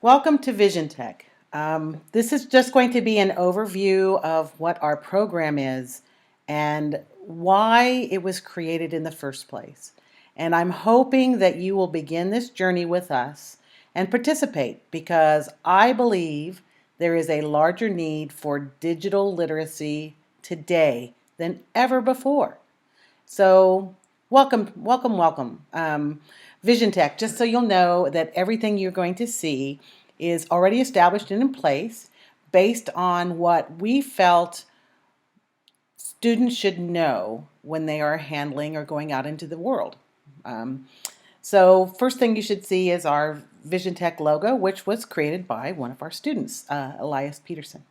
Welcome to Vision Tech. This is just going to be an overview of what our program is and why it was created in the first place. And I'm hoping that you will begin this journey with us and participate because I believe there is a larger need for digital literacy today than ever before. So, welcome, welcome, welcome. Vision Tech, just so you'll know that everything you're going to see is already established and in place based on what we felt students should know when they are handling or going out into the world. Um, so, first thing you should see is our Vision Tech logo, which was created by one of our students, Elias Peterson.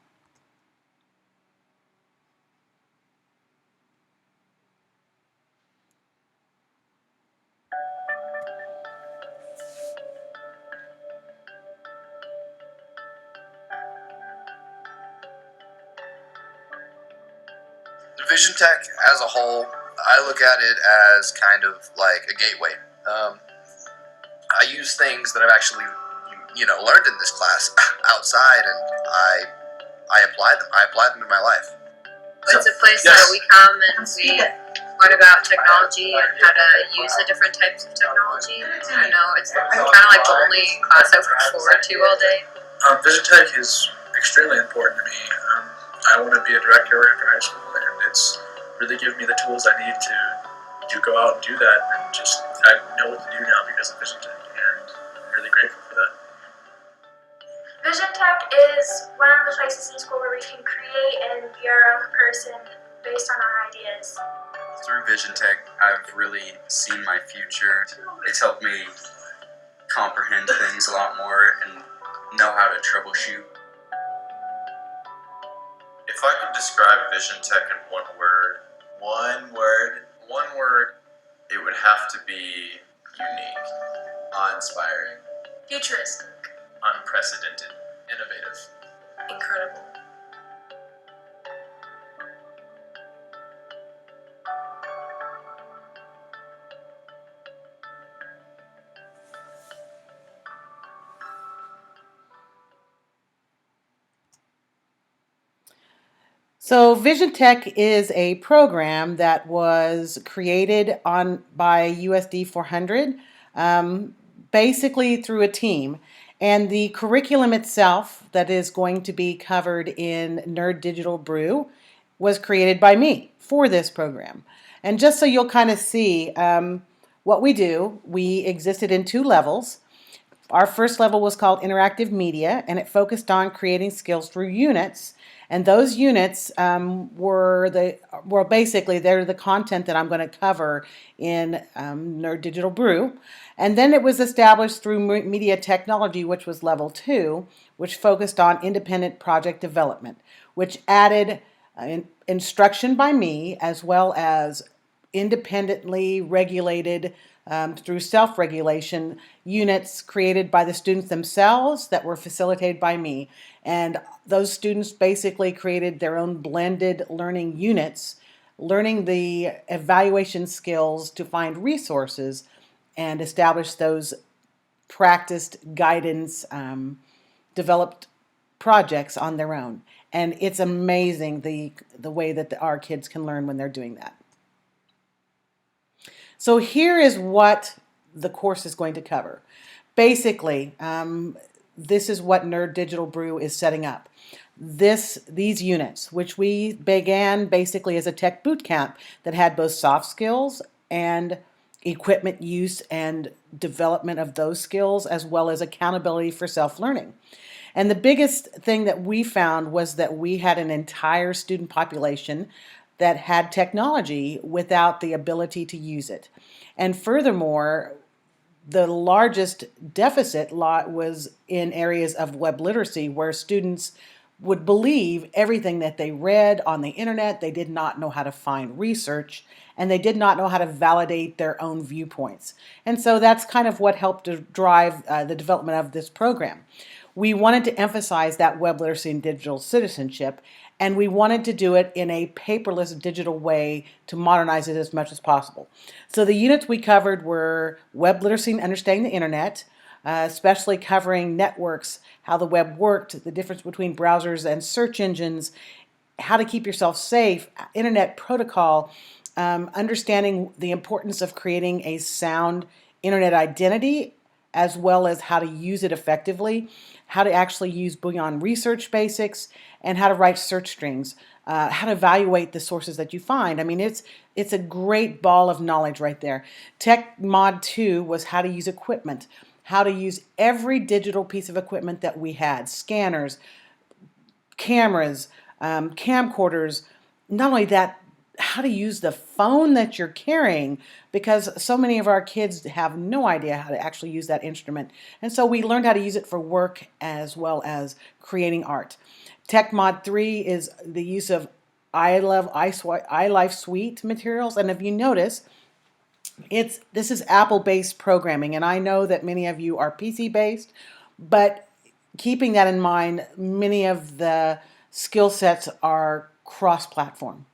Vision Tech as a whole, I look at it as kind of like a gateway. I use things that I've actually, learned in this class outside, and I apply them. I apply them in my life. It's a place that we come and we learn about technology and how to use the different types of technology. I know it's kind of like the only class I look forward to all day. Vision Tech is extremely important to me. I want to be a director after high school, and it's really given me the tools I need to go out and do that. And I know what to do now because of Vision Tech, and I'm really grateful for that. Vision Tech is one of the places in school where we can create and be our own person based on our ideas. Through Vision Tech, I've really seen my future. It's helped me comprehend things a lot more and know how to troubleshoot. If I could describe Vision Tech in one word, it would have to be unique, awe-inspiring, Futuristic. unprecedented, innovative. Incredible. So Vision Tech is a program that was created by USD 400, basically through a team. And the curriculum itself that is going to be covered in Nerd Digital Brew was created by me for this program. And just so you'll kind of see what we do, we existed in two levels. Our first level was called Interactive Media, and it focused on creating skills through units. And those units basically they're the content that I'm going to cover in Nerd Digital Brew. And then it was established through Media Technology, which was level 2, which focused on independent project development, which added instruction by me as well as independently regulated through self-regulation units created by the students themselves that were facilitated by me. And those students basically created their own blended learning units, learning the evaluation skills to find resources and establish those practiced guidance developed projects on their own. And it's amazing the way that our kids can learn when they're doing that. So here is what the course is going to cover. Basically, this is what Nerd Digital Brew is setting up. These units, which we began basically as a tech boot camp that had both soft skills and equipment use and development of those skills, as well as accountability for self-learning. And the biggest thing that we found was that we had an entire student population that had technology without the ability to use it. And furthermore, the largest deficit was in areas of web literacy where students would believe everything that they read on the internet. They did not know how to find research, and they did not know how to validate their own viewpoints. And so that's kind of what helped to drive the development of this program. We wanted to emphasize that web literacy and digital citizenship, and we wanted to do it in a paperless digital way to modernize it as much as possible. So the units we covered were web literacy and understanding the internet, especially covering networks, how the web worked, the difference between browsers and search engines, how to keep yourself safe, internet protocol, understanding the importance of creating a sound internet identity, as well as how to use it effectively, how to actually use Boolean research basics, and how to write search strings, how to evaluate the sources that you find. I mean, it's a great ball of knowledge right there. Tech Mod 2 was how to use equipment, how to use every digital piece of equipment that we had, scanners, cameras, camcorders. Not only that, how to use the phone that you're carrying, because so many of our kids have no idea how to actually use that instrument. And so we learned how to use it for work as well as creating art. Tech Mod 3 is the use of iLife Suite materials. And if you notice, this is Apple-based programming, and I know that many of you are PC-based, but keeping that in mind, many of the skill sets are cross-platform.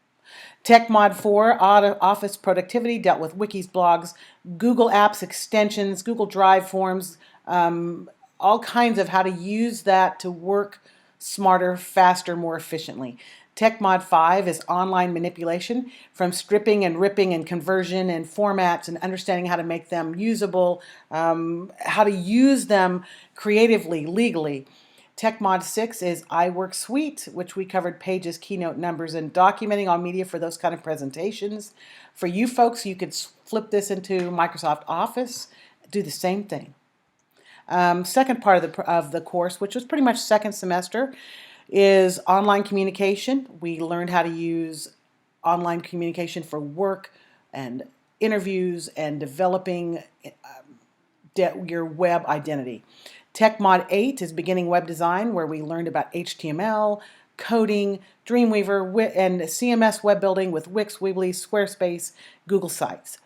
Tech Mod 4, Office Productivity, dealt with wikis, blogs, Google Apps extensions, Google Drive forms, all kinds of how to use that to work smarter, faster, more efficiently. Tech Mod 5 is online manipulation, from stripping and ripping and conversion and formats and understanding how to make them usable, how to use them creatively, legally. Tech Mod 6 is iWork Suite, which we covered pages, keynote numbers, and documenting all media for those kind of presentations. For you folks, you could flip this into Microsoft Office, do the same thing. Second part of the course, which was pretty much second semester, is online communication. We learned how to use online communication for work and interviews and developing your web identity. Tech Mod 8 is beginning web design, where we learned about HTML, coding, Dreamweaver, and CMS web building with Wix, Weebly, Squarespace, Google Sites.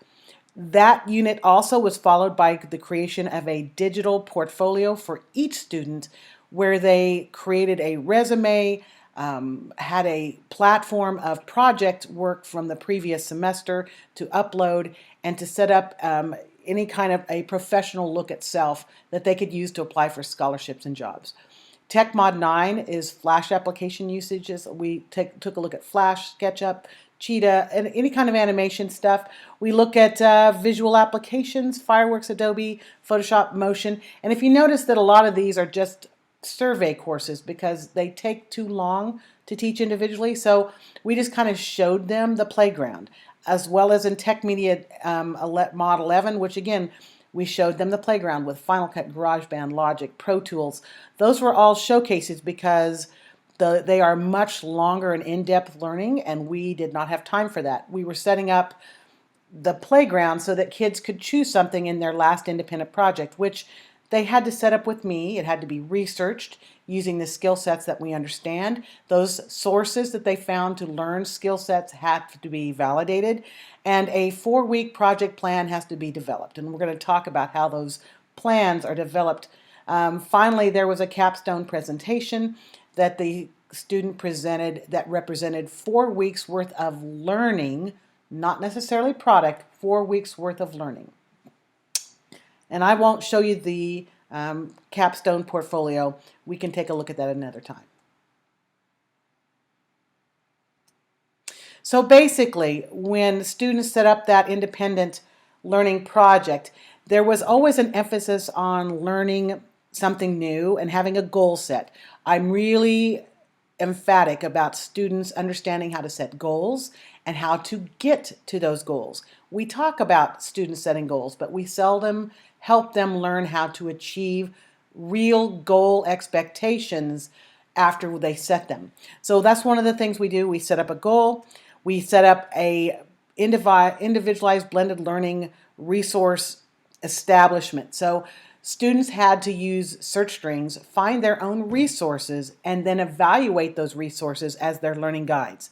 That unit also was followed by the creation of a digital portfolio for each student, where they created a resume, had a platform of project work from the previous semester to upload, and to set up any kind of a professional look at self that they could use to apply for scholarships and jobs. Tech Mod 9 is Flash application usages. We took a look at Flash, SketchUp, Cheetah, and any kind of animation stuff. We look at visual applications, Fireworks, Adobe, Photoshop, Motion. And if you notice that a lot of these are just survey courses because they take too long to teach individually, so we just kind of showed them the playground, as well as in Tech Media Mod 11, which again, we showed them the playground with Final Cut, GarageBand, Logic, Pro Tools. Those were all showcases because they are much longer and in-depth learning, and we did not have time for that. We were setting up the playground so that kids could choose something in their last independent project, which they had to set up with me. It had to be researched using the skill sets that we understand. Those sources that they found to learn skill sets have to be validated, and a 4-week project plan has to be developed. And we're going to talk about how those plans are developed. Finally, there was a capstone presentation that the student presented that represented 4 weeks worth of learning, not necessarily product, 4 weeks worth of learning. And I won't show you the capstone portfolio. We can take a look at that another time. So basically, when students set up that independent learning project, there was always an emphasis on learning something new and having a goal set. I'm really emphatic about students understanding how to set goals and how to get to those goals. We talk about students setting goals, but we seldom help them learn how to achieve real goal expectations after they set them. So that's one of the things we do. We set up a goal. We set up a individualized blended learning resource establishment. So students had to use search strings, find their own resources, and then evaluate those resources as their learning guides.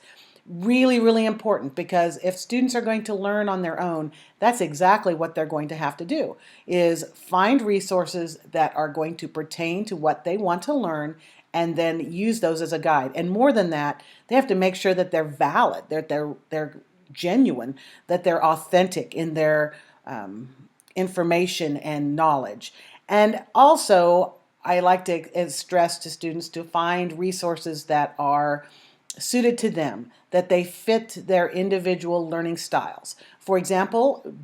Really, really important, because if students are going to learn on their own, that's exactly what they're going to have to do, is find resources that are going to pertain to what they want to learn and then use those as a guide. And more than that, they have to make sure that they're valid, that they're genuine, that they're authentic in their information and knowledge. And also, I like to stress to students to find resources that are suited to them, that they fit their individual learning styles. For example,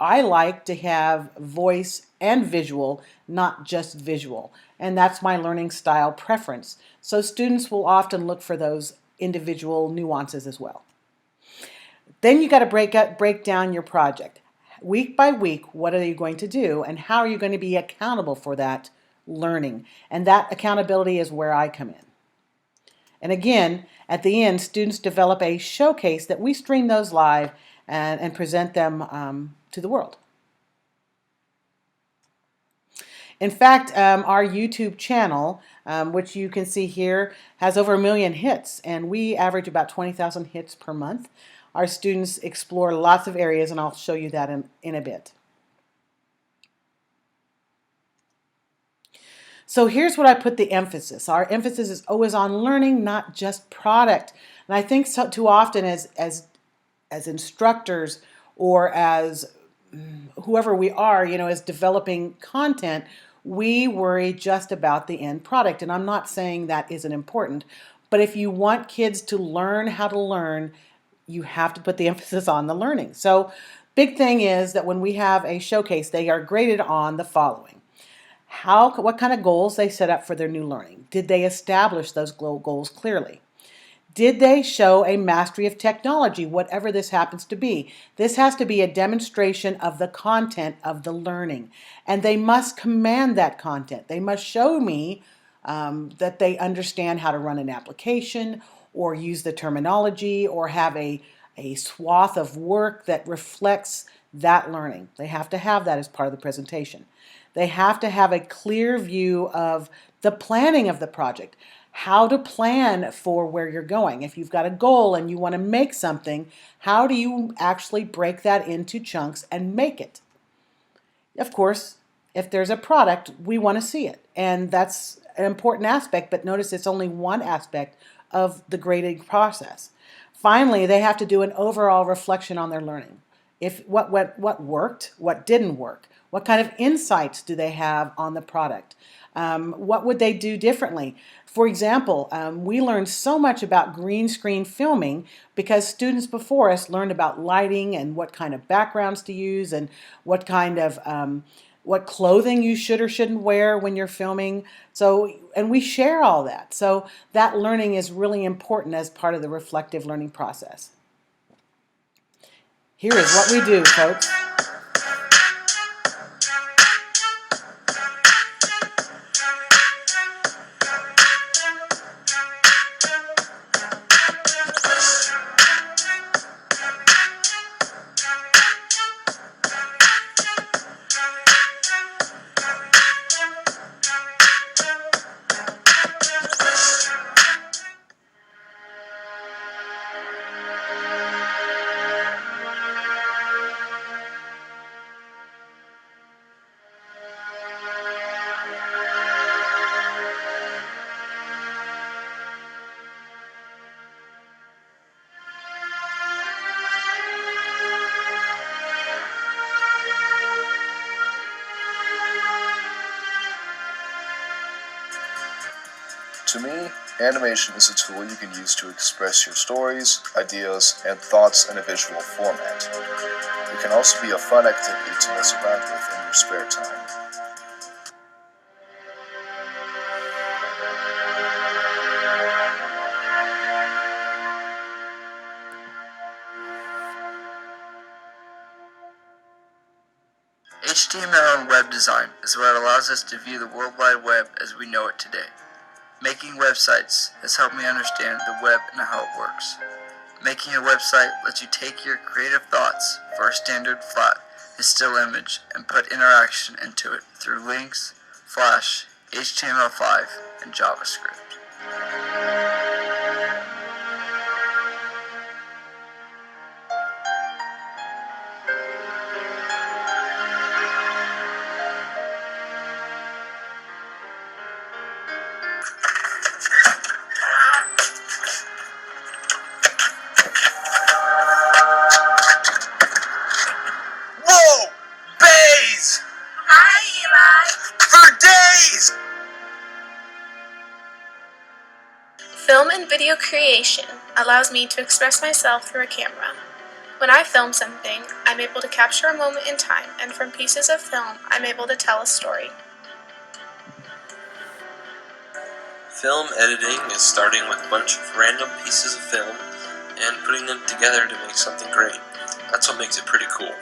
I like to have voice and visual, not just visual, and that's my learning style preference. So students will often look for those individual nuances as well. Then you got to break down your project. Week by week, what are you going to do, and how are you going to be accountable for that learning? And that accountability is where I come in. And again, at the end, students develop a showcase that we stream those live and present them to the world. In fact, our YouTube channel, which you can see here, has over 1 million hits, and we average about 20,000 hits per month. Our students explore lots of areas, and I'll show you that in a bit. So here's what I put the emphasis. Our emphasis is always on learning, not just product. And I think too often as instructors or as whoever we are, as developing content, we worry just about the end product. And I'm not saying that isn't important, but if you want kids to learn how to learn, you have to put the emphasis on the learning. So big thing is that when we have a showcase, they are graded on the following. What kind of goals they set up for their new learning? Did they establish those goals clearly? Did they show a mastery of technology, whatever this happens to be? This has to be a demonstration of the content of the learning. And they must command that content. They must show me that they understand how to run an application or use the terminology or have a swath of work that reflects that learning. They have to have that as part of the presentation. They have to have a clear view of the planning of the project, how to plan for where you're going. If you've got a goal and you want to make something, how do you actually break that into chunks and make it? Of course, if there's a product, we want to see it. And that's an important aspect, but notice it's only one aspect of the grading process. Finally, they have to do an overall reflection on their learning. What worked, what didn't work. What kind of insights do they have on the product? What would they do differently? For example, we learned so much about green screen filming because students before us learned about lighting and what kind of backgrounds to use and what kind of what clothing you should or shouldn't wear when you're filming. And we share all that. So that learning is really important as part of the reflective learning process. Here is what we do, folks. To me, animation is a tool you can use to express your stories, ideas, and thoughts in a visual format. It can also be a fun activity to mess around with in your spare time. HTML and web design is what allows us to view the World Wide Web as we know it today. Making websites has helped me understand the web and how it works. Making a website lets you take your creative thoughts for a standard flat and still image and put interaction into it through links, Flash, HTML5, and JavaScript. Whoa! Bays! Hi, Eli. Film and video creation allows me to express myself through a camera. When I film something, I'm able to capture a moment in time, and from pieces of film, I'm able to tell a story. Film editing is starting with a bunch of random pieces of film and putting them together to make something great. That's what makes it pretty cool.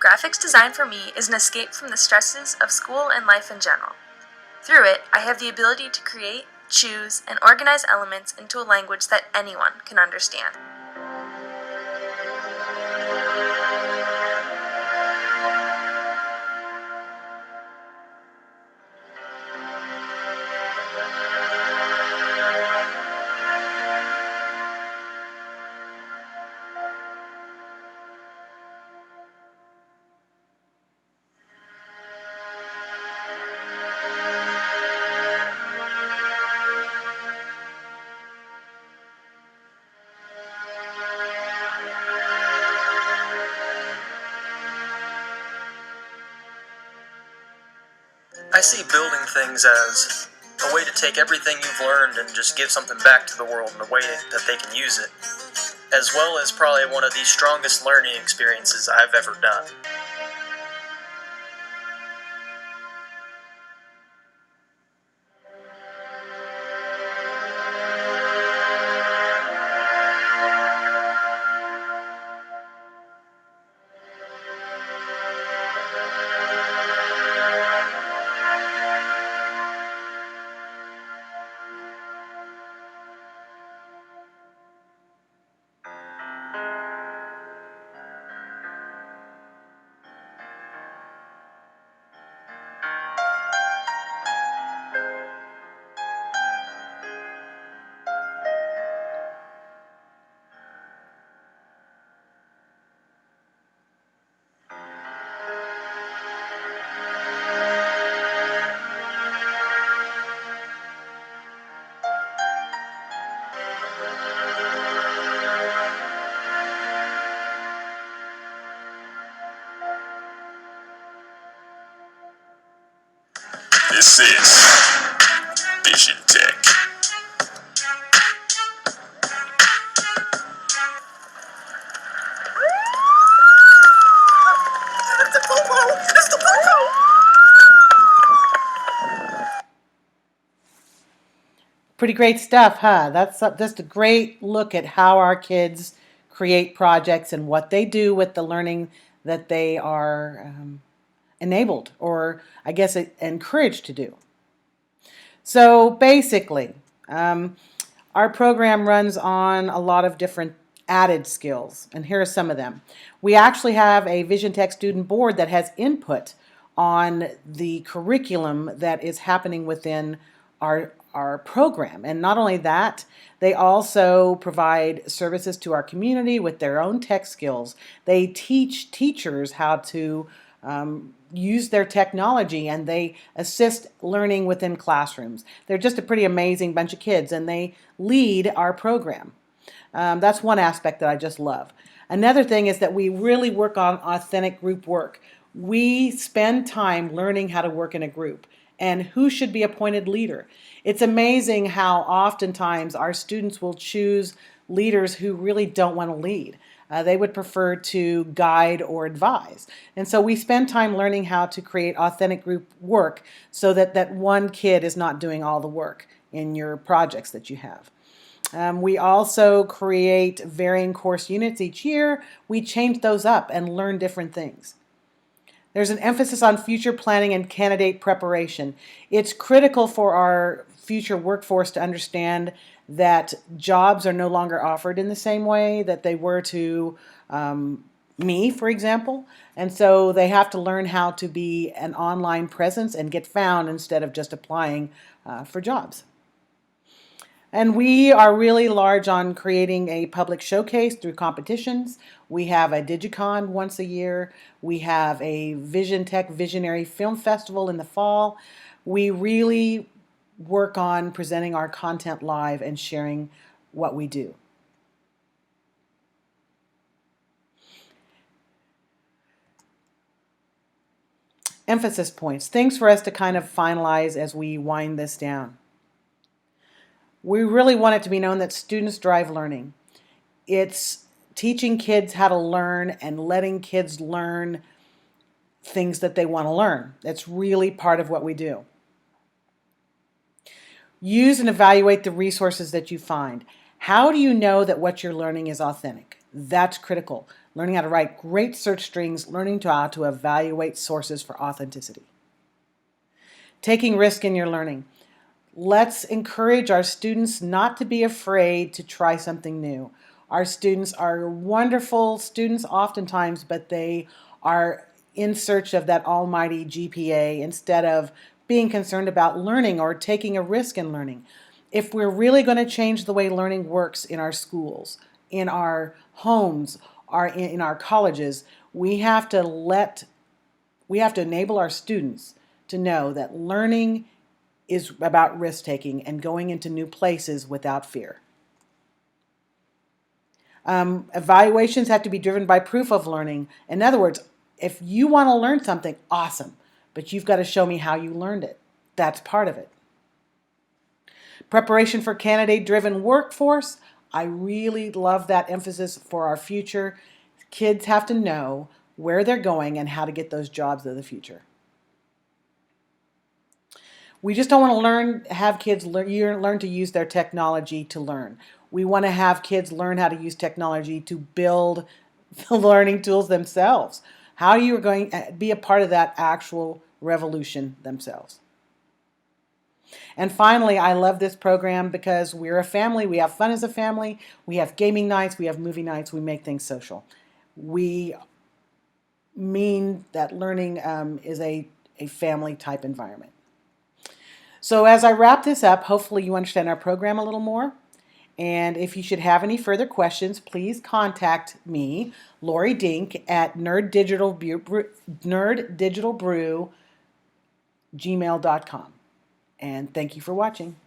Graphics design for me is an escape from the stresses of school and life in general. Through it, I have the ability to create, choose, and organize elements into a language that anyone can understand. I see building things as a way to take everything you've learned and just give something back to the world in a way that they can use it, as well as probably one of the strongest learning experiences I've ever done. This is Vision Tech. Pretty great stuff, huh? That's just a great look at how our kids create projects and what they do with the learning that they are enabled, or I guess encouraged to do. So basically, our program runs on a lot of different added skills, and here are some of them. We actually have a Vision Tech student board that has input on the curriculum that is happening within our program. And not only that, they also provide services to our community with their own tech skills. They teach teachers how to use their technology, and they assist learning within classrooms. They're just a pretty amazing bunch of kids, and they lead our program. That's one aspect that I just love. Another thing is that we really work on authentic group work. We spend time learning how to work in a group and who should be appointed leader. It's amazing how oftentimes our students will choose leaders who really don't want to lead. They would prefer to guide or advise. And so we spend time learning how to create authentic group work so that that one kid is not doing all the work in your projects that you have. We also create varying course units each year. We change those up and learn different things. There's an emphasis on future planning and candidate preparation. It's critical for our future workforce to understand that jobs are no longer offered in the same way that they were to me, for example. And so they have to learn how to be an online presence and get found instead of just applying for jobs. And we are really large on creating a public showcase through competitions. We have a Digicon once a year. We have a Vision Tech Visionary Film Festival in the fall. We really work on presenting our content live and sharing what we do. Emphasis points, things for us to kind of finalize as we wind this down. We really want it to be known that students drive learning. It's teaching kids how to learn and letting kids learn things that they want to learn. That's really part of what we do. Use and evaluate the resources that you find. How do you know that what you're learning is authentic? That's critical. Learning how to write great search strings, learning how to evaluate sources for authenticity. Taking risk in your learning. Let's encourage our students not to be afraid to try something new. Our students are wonderful students oftentimes, but they are in search of that almighty GPA instead of being concerned about learning or taking a risk in learning. If we're really going to change the way learning works in our schools, in our homes, in our colleges, we have to enable our students to know that learning is about risk-taking and going into new places without fear. Evaluations have to be driven by proof of learning. In other words, if you want to learn something, awesome, but you've got to show me how you learned it. That's part of it. Preparation for candidate-driven workforce. I really love that emphasis for our future. Kids have to know where they're going and how to get those jobs of the future. We just don't want to have kids learn to use their technology to learn. We want to have kids learn how to use technology to build the learning tools themselves. How you are going to be a part of that actual revolution themselves. And finally, I love this program because we're a family. We have fun as a family. We have gaming nights. We have movie nights. We make things social. We mean that learning is a family type environment. So as I wrap this up, hopefully you understand our program a little more. And if you should have any further questions, please contact me, Lori Dink, at nerddigitalbrew@gmail.com. And thank you for watching.